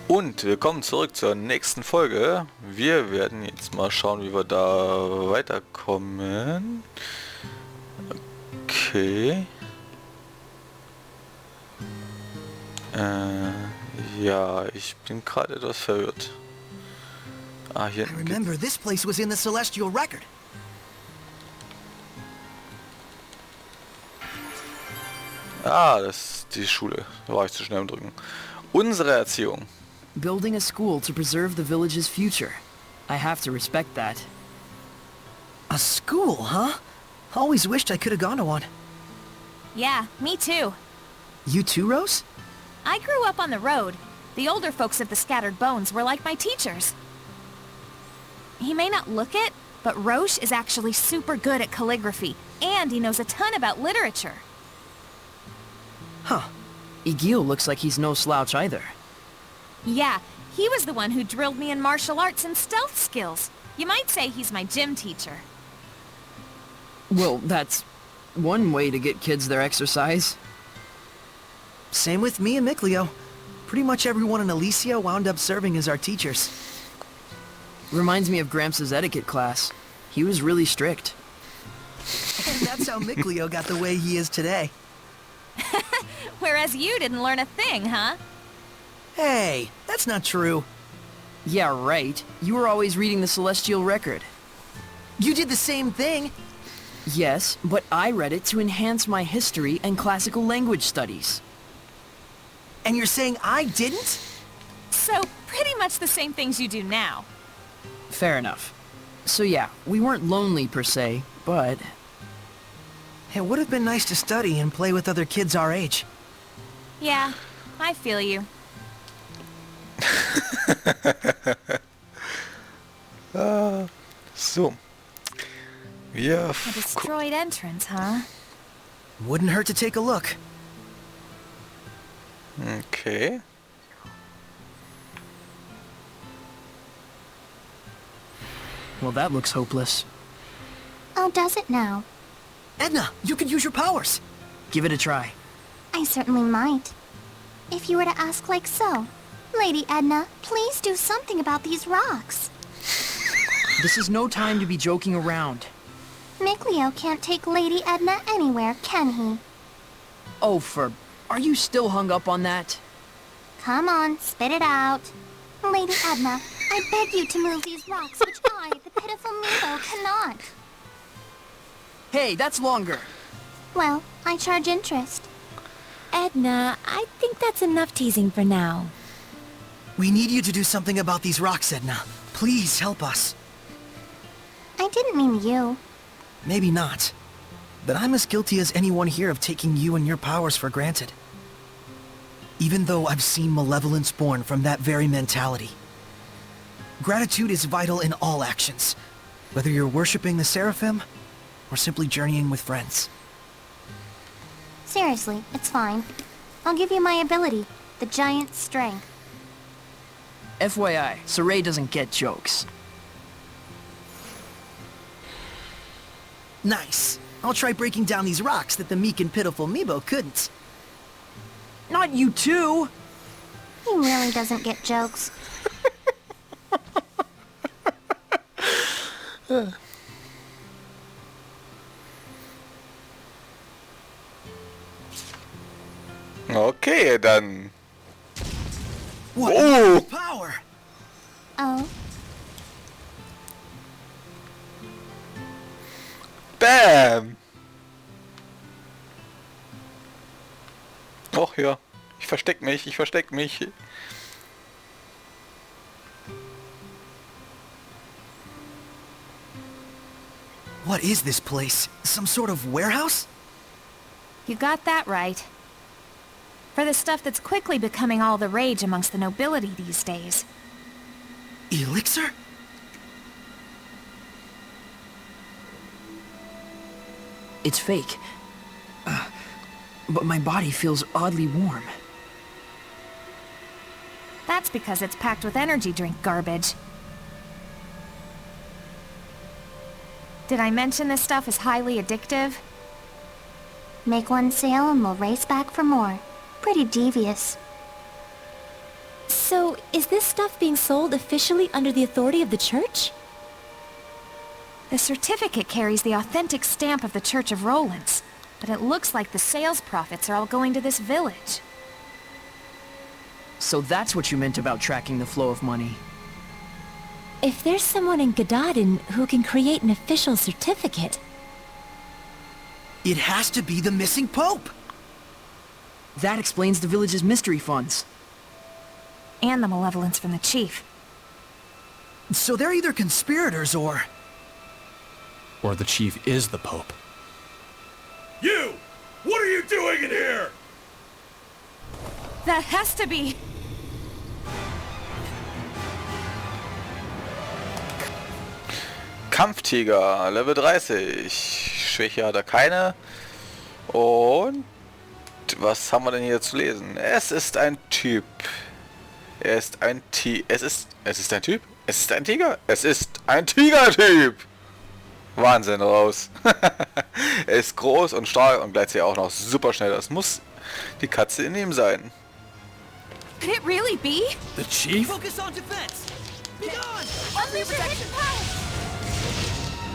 Und willkommen zurück zur nächsten Folge. Wir werden jetzt mal schauen, wie wir da weiterkommen. Okay. Ja, ich bin gerade etwas verwirrt. Ah, hier. I remember this place was in the celestial record. Ah, das ist die Schule. Da war ich zu schnell im Drücken. Unsere Erziehung. Building a school to preserve the village's future. I have to respect that. A school, huh? Always wished I could have gone to one. Yeah, me too. You too, Rose? I grew up on the road. The older folks of the Scattered Bones were like my teachers. He may not look it, but Roche is actually super good at calligraphy, and he knows a ton about literature. Huh. Igil looks like he's no slouch either. Yeah, he was the one who drilled me in martial arts and stealth skills. You might say he's my gym teacher. Well, that's one way to get kids their exercise. Same with me and Mikleo. Pretty much everyone in Elysia wound up serving as our teachers. Reminds me of Gramps' etiquette class. He was really strict. And that's how Mikleo got the way he is today. Whereas you didn't learn a thing, huh? Hey, that's not true. Yeah, right. You were always reading the celestial record. You did the same thing. Yes, but I read it to enhance my history and classical language studies. And you're saying I didn't? So, pretty much the same things you do now. Fair enough. So yeah, we weren't lonely per se, but... It would have been nice to study and play with other kids our age. Yeah, I feel you. So. Wir... A destroyed entrance, huh? Wouldn't hurt to take a look. Okay. Well, that looks hopeless. Oh, does it now? Edna, you could use your powers. Give it a try. I certainly might. If you were to ask like so. Lady Edna, please do something about these rocks. This is no time to be joking around. Mikleo can't take Lady Edna anywhere, can he? Oh, are you still hung up on that? Come on, spit it out. Lady Edna, I beg you to move these rocks which I, the pitiful Meebo, cannot. Hey, that's longer. Well, I charge interest. Edna, I think that's enough teasing for now. We need you to do something about these rocks, Edna. Please help us. I didn't mean you. Maybe not. But I'm as guilty as anyone here of taking you and your powers for granted. Even though I've seen malevolence born from that very mentality. Gratitude is vital in all actions, whether you're worshipping the Seraphim or simply journeying with friends. Seriously, it's fine. I'll give you my ability, the giant strength. FYI, Saray doesn't get jokes. Nice. I'll try breaking down these rocks that the meek and pitiful Meebo couldn't. Not you too! He really doesn't get jokes. Okay, dann... What Oh! power! Oh, Bam! Och ja, ich versteck mich. What is this place? Some sort of warehouse? You got that right. For the stuff that's quickly becoming all the rage amongst the nobility these days. Elixir? It's fake. But my body feels oddly warm. That's because it's packed with energy drink garbage. Did I mention this stuff is highly addictive? make one sale and we'll race back for more. Pretty devious. So, is this stuff being sold officially under the authority of the church? The certificate carries the authentic stamp of the Church of Rollins, but it looks like the sales profits are all going to this village. So that's what you meant about tracking the flow of money. If there's someone in Gadadin who can create an official certificate... It has to be the missing Pope! That explains the village's mystery funds. And the malevolence from the chief. So they're either conspirators or the chief is the Pope. You! What are you doing in here? That has to be... Kampftiger, Level 30. Schwäche hat er keine. Und was haben wir denn hier zu lesen? Es ist ein Typ. Es ist ein Typ. Es ist ein Typ? Es ist ein Tiger? Es ist ein Tigertyp! Wahnsinn raus. Er ist groß und stark und gleichzeitig auch noch super schnell. Das muss die Katze in ihm sein. Could it really be? the chief? Focus on defense! Be gone! Unleash your hidden power!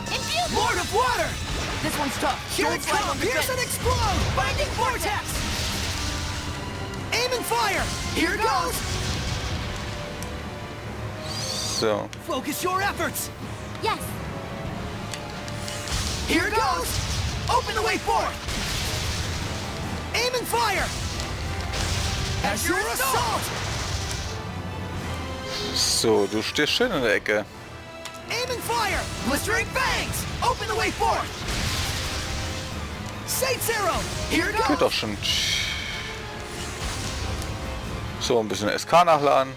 Infuse Lord of Water! This one's tough. Here it comes! Pierce and explode! Binding vortex! Aim and fire! Here goes! So. Focus your efforts! Yes! Here goes! Open the way forth! Aim and fire! As your assault! So, du stehst schön in der Ecke. Aim and fire! Blistering fangs! Open the way forth! Saints arrow! Here Geht goes! doch schon. So, ein bisschen SK nachladen.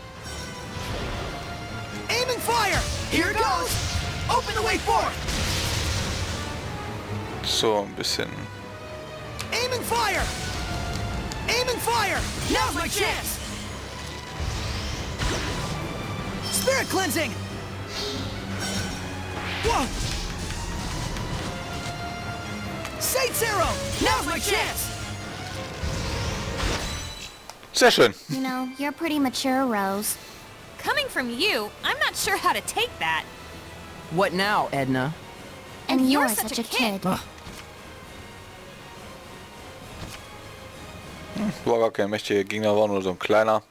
Aim and fire! Here goes! Open the way forth! So, ein bisschen. Aim and fire! Aim and fire! Now's my chance! Spirit cleansing! Whoa! Saints arrow! Now's my chance! Sehr schön. You know, you're pretty mature, Rose. Coming from you, I'm not sure how to take that. What now, Edna? And you're such a kid. War gar kein mächtiger Gegner, war nur so ein kleiner.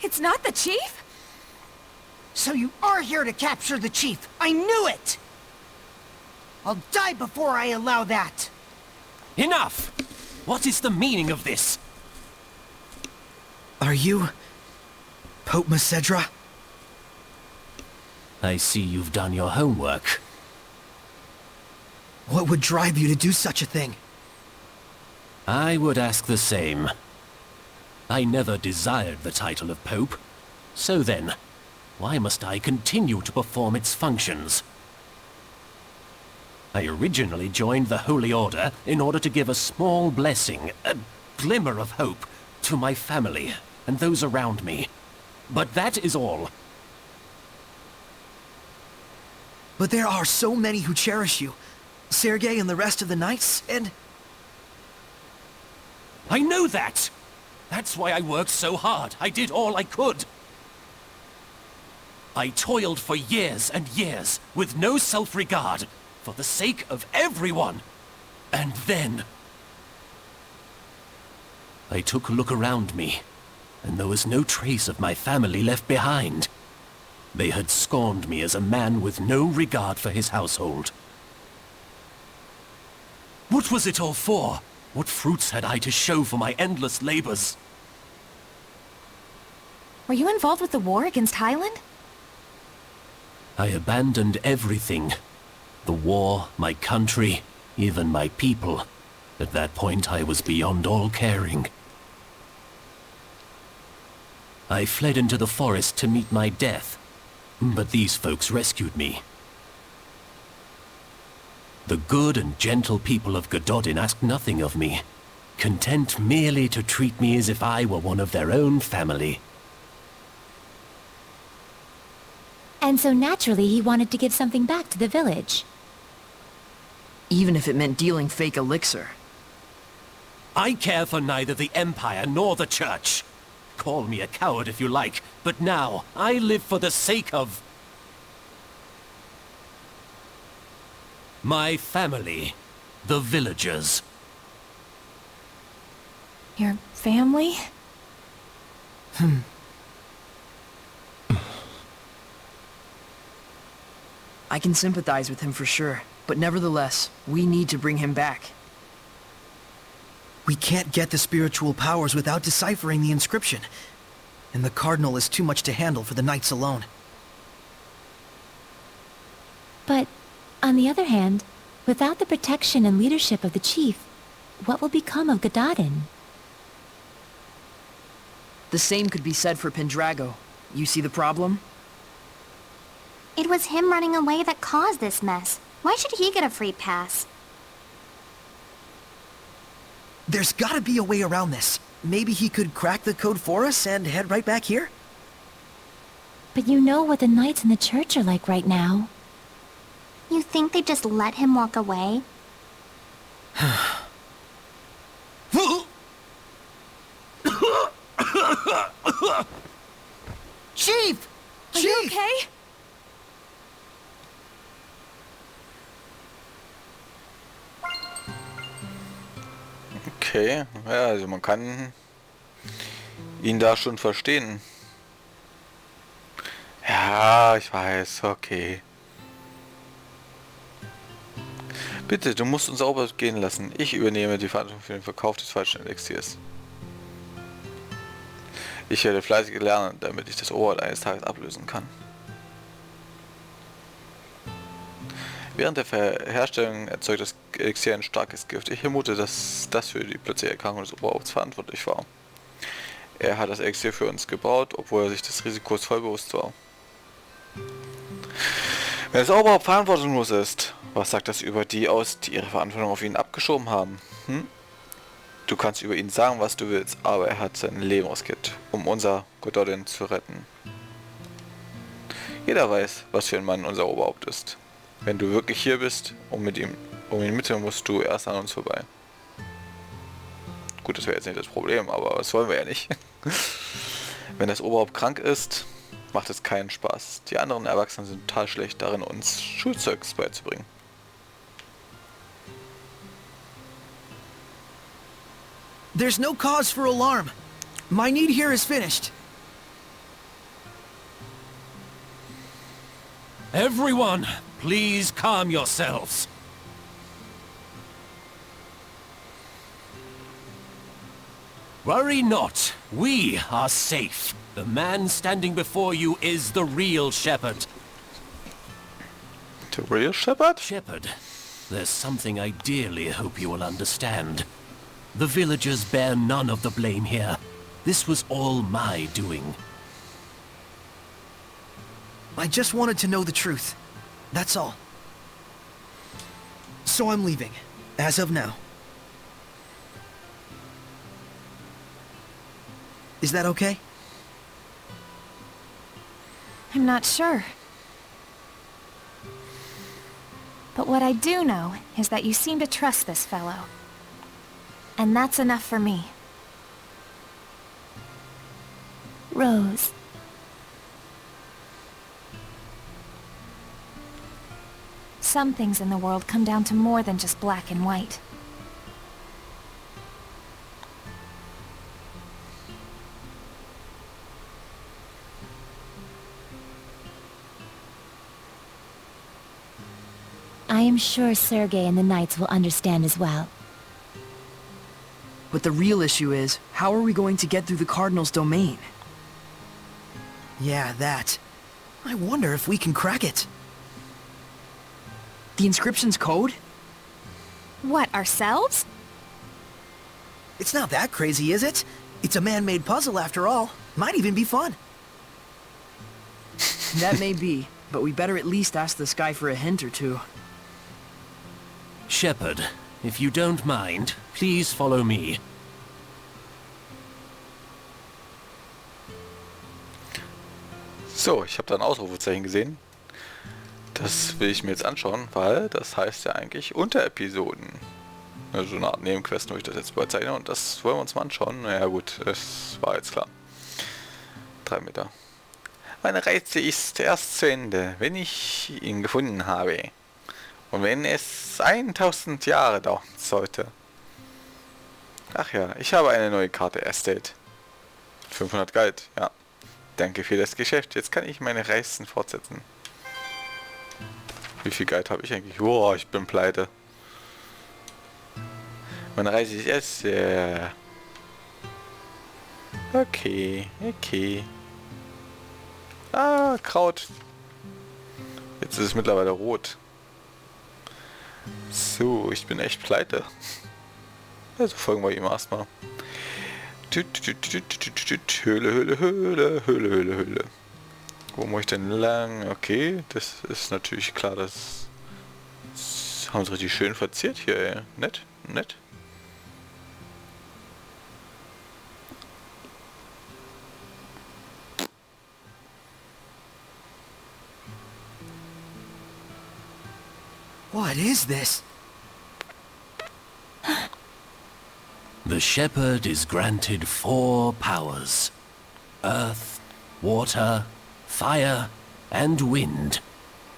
It's not the chief? So you are here to capture the chief! I knew it! I'll die before I allow that! Enough! What is the meaning of this? Are you... Pope Macedra? I see you've done your homework. What would drive you to do such a thing? I would ask the same. I never desired the title of Pope. So then, why must I continue to perform its functions? I originally joined the Holy Order in order to give a small blessing, a glimmer of hope, to my family and those around me. But that is all. But there are so many who cherish you. Sergei and the rest of the knights, and... I know that! That's why I worked so hard. I did all I could. I toiled for years and years, with no self-regard, for the sake of everyone. And then... I took a look around me, and there was no trace of my family left behind. They had scorned me as a man with no regard for his household. What was it all for? What fruits had I to show for my endless labors? Were you involved with the war against Highland? I abandoned everything. The war, my country, even my people. At that point I was beyond all caring. I fled into the forest to meet my death, but these folks rescued me. The good and gentle people of Gadodin asked nothing of me, content merely to treat me as if I were one of their own family. And so naturally he wanted to give something back to the village. Even if it meant dealing fake elixir. I care for neither the Empire nor the Church. Call me a coward if you like, but now I live for the sake of... my family, the villagers. Your family? I can sympathize with him for sure, but nevertheless, we need to bring him back. We can't get the spiritual powers without deciphering the inscription. And the Cardinal is too much to handle for the Knights alone. But, on the other hand, without the protection and leadership of the Chief, what will become of Gododin? The same could be said for Pendrago. You see the problem? It was him running away that caused this mess. Why should he get a free pass? There's gotta be a way around this. Maybe he could crack the code for us and head right back here? But you know what the Knights in the Church are like right now. You think they just let him walk away? Chief! Are you okay? Okay, ja, also man kann ihn da schon verstehen. Ja, ich weiß, okay. Bitte, du musst uns sauber gehen lassen. Ich übernehme die Verantwortung für den Verkauf des falschen Elixiers. Ich werde fleißig lernen, damit ich das Oberhaupt eines Tages ablösen kann. Während der Herstellung erzeugt das Elixier ein starkes Gift. Ich vermute, dass das für die plötzliche Erkrankung des Oberhaupts verantwortlich war. Er hat das Elixier für uns gebaut, obwohl er sich des Risikos voll bewusst war. Wenn das Oberhaupt verantwortungslos ist, was sagt das über die aus, die ihre Verantwortung auf ihn abgeschoben haben? Du kannst über ihn sagen, was du willst, aber er hat sein Leben riskiert, um unser Gododin zu retten. Jeder weiß, was für ein Mann unser Oberhaupt ist. Wenn du wirklich hier bist, um ihn mitzunehmen, musst du erst an uns vorbei. Gut, das wäre jetzt nicht das Problem, aber das wollen wir ja nicht. Wenn das Oberhaupt krank ist, macht es keinen Spaß. Die anderen Erwachsenen sind total schlecht darin, uns Schulzeugs beizubringen. There's no cause for alarm. My need here is finished. Everyone, please calm yourselves. Worry not, we are safe. The man standing before you is the real shepherd. The real shepherd? Shepherd, there's something I dearly hope you will understand. The villagers bear none of the blame here. This was all my doing. I just wanted to know the truth. That's all. So I'm leaving, as of now. Is that okay? I'm not sure. But what I do know is that you seem to trust this fellow. And that's enough for me. Rose. Some things in the world come down to more than just black and white. I am sure Sergei and the Knights will understand as well. But the real issue is, how are we going to get through the Cardinal's domain? Yeah, that. I wonder if we can crack it. The inscription's code? What, ourselves? It's not that crazy, is it? It's a man-made puzzle after all. Might even be fun. That may be, but we better at least ask this guy for a hint or two. Shepherd, if you don't mind, please follow me. So, ich habe da ein Ausrufezeichen gesehen. Das will ich mir jetzt anschauen, weil das heißt ja eigentlich Unterepisoden. Also eine Art Nebenquest, wo ich das jetzt überzeichne. Und das wollen wir uns mal anschauen. Naja gut, das war jetzt klar. 3 Meter. Meine Reise ist erst zu Ende, wenn ich ihn gefunden habe. Und wenn es 1000 Jahre dauern sollte. Ach ja, ich habe eine neue Karte erstellt. 500 Gold, ja. Danke für das Geschäft. Jetzt kann ich meine Reisen fortsetzen. Wie viel Geld habe ich eigentlich? Boah, ich bin pleite. Meine Reise ist jetzt... Okay, okay. Ah, Kraut. Jetzt ist es mittlerweile rot. So, ich bin echt pleite. Also folgen wir ihm erstmal. Höhle, Höhle, Höhle, Höhle, Höhle, Höhle. Wo muss ich denn lang? Okay, das ist natürlich klar, das haben sie richtig schön verziert hier, ey. Nett, nett. What is this? The shepherd is granted 4 powers: earth, water, fire, and wind.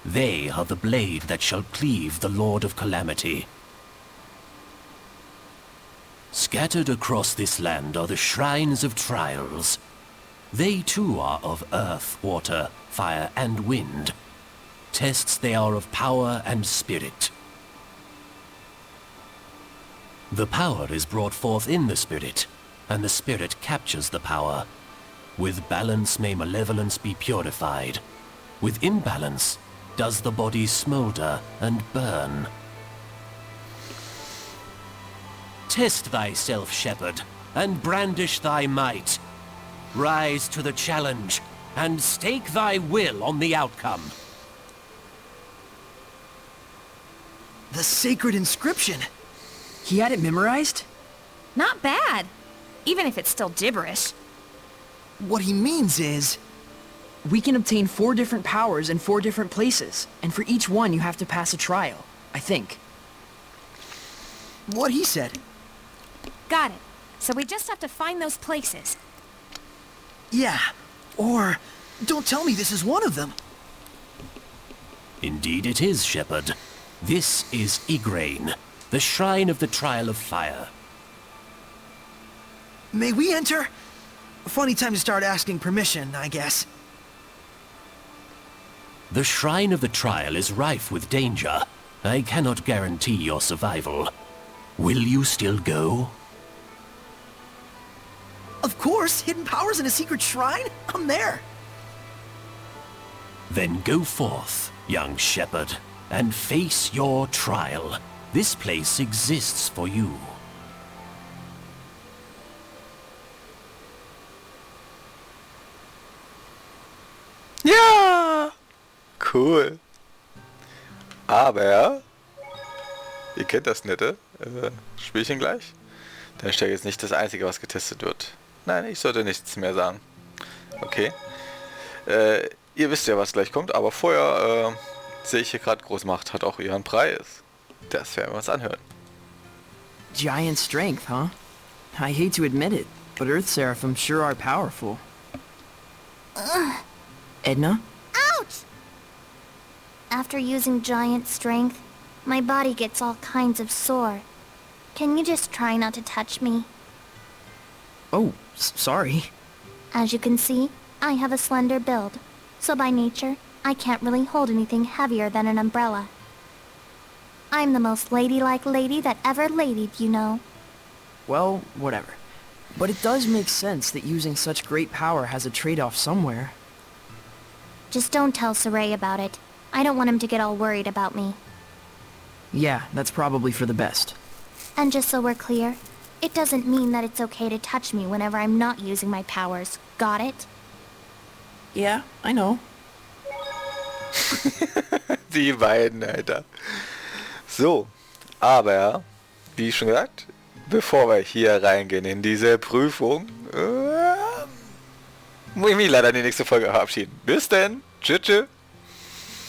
They are the blade that shall cleave the Lord of Calamity. Scattered across this land are the shrines of trials. They too are of earth, water, fire, and wind. Tests they are of power and spirit. The power is brought forth in the spirit, and the spirit captures the power. With balance may malevolence be purified. With imbalance does the body smolder and burn. Test thyself, shepherd, and brandish thy might. Rise to the challenge, and stake thy will on the outcome. The sacred inscription. He had it memorized? Not bad. Even if it's still gibberish. What he means is... We can obtain 4 different powers in 4 different places, and for each one you have to pass a trial, I think. what he said. Got it. So we just have to find those places. Yeah. Or... don't tell me this is one of them. Indeed it is, shepherd. This is Igraine, the shrine of the Trial of Fire. May we enter? Funny time to start asking permission, I guess. The Shrine of the Trial is rife with danger. I cannot guarantee your survival. Will you still go? Of course! Hidden powers in a secret shrine? I'm there! Then go forth, young shepherd, and face your trial. This place exists for you. Ja! Cool. Aber... ihr kennt das nette Spielchen gleich. Dann ist ja jetzt nicht das Einzige, was getestet wird. Nein, ich sollte nichts mehr sagen. Okay. Ihr wisst ja, was gleich kommt, aber vorher sehe ich hier gerade, Großmacht hat auch ihren Preis. Das werden wir uns anhören. Giant strength, huh? I hate to admit it, but Earth Seraphim sure are powerful. Edna? Ouch! After using giant strength, my body gets all kinds of sore. Can you just try not to touch me? Oh, sorry. As you can see, I have a slender build, so by nature, I can't really hold anything heavier than an umbrella. I'm the most ladylike lady that ever ladied, you know. Well, whatever. But it does make sense that using such great power has a trade-off somewhere. Just don't tell Saray about it. I don't want him to get all worried about me. Yeah, that's probably for the best. And just so we're clear, it doesn't mean that it's okay to touch me whenever I'm not using my powers. Got it? Yeah, I know. Die beiden, Alter. So, aber, wie schon gesagt, bevor wir hier reingehen in diese Prüfung, muss ich mich leider in die nächste Folge verabschieden. Bis denn. Tschüss, tschüss.